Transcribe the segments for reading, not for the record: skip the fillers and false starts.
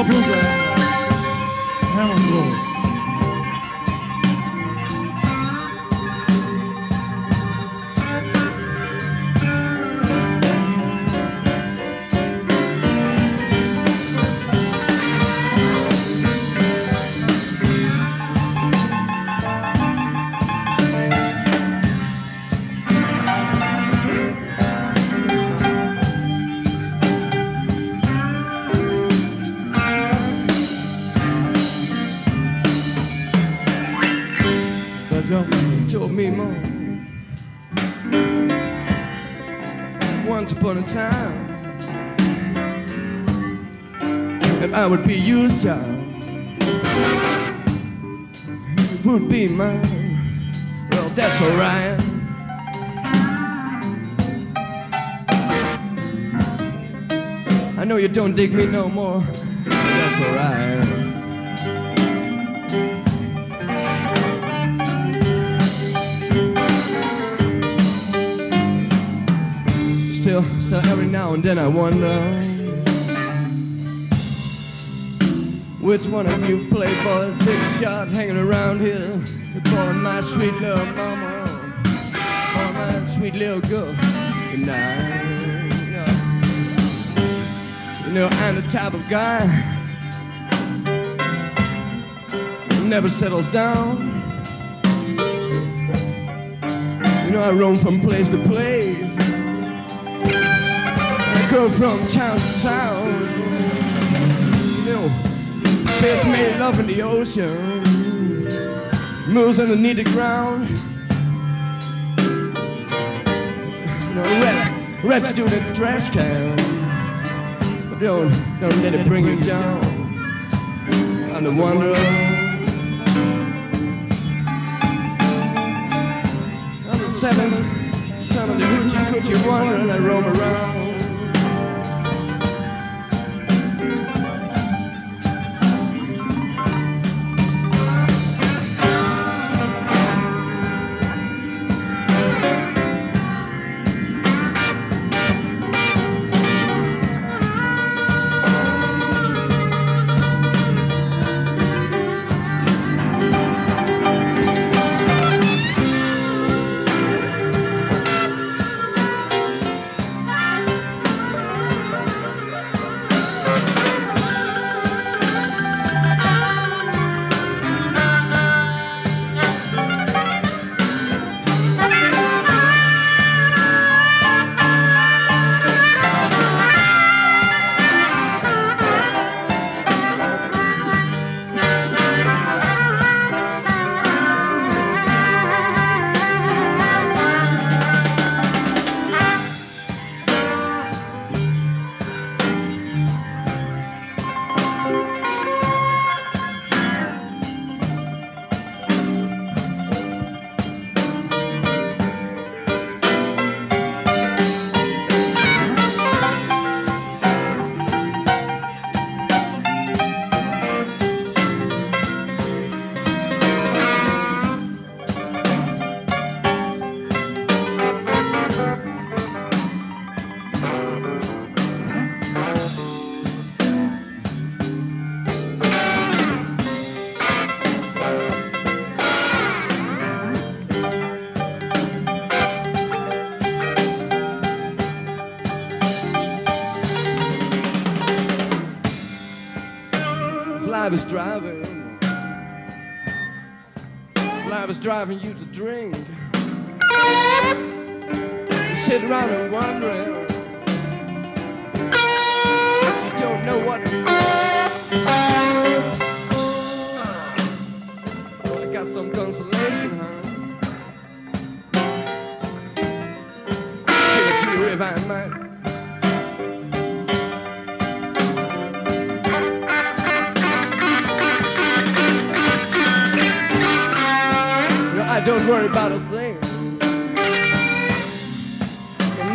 more bluegrass. Hammond Road. Told me more. Once upon a time, that I would be your child. It would be mine. Well, that's alright. I know you don't dig me no more, but that's alright. Still every now and then I wonder which one of you playboys, big shots hanging around here, calling my sweet little mama, calling my sweet little girl tonight. You know, I'm the type of guy who never settles down. You know, I roam from place to place. Go from town to town, you know, face made love in the ocean, moves underneath the ground, you know, red student trash can, but don't let it bring you down. I'm the wanderer, I'm the seventh son of the hoochie coochie wanderer, and I roam around. Life is driving you to drink. You sit around and wondering, you don't know what to do. Well, I got some consolation, huh? Give it to you if I might. I don't worry about a thing.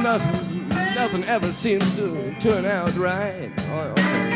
Nothing ever seems to turn out right. Oh, okay.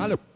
Hello.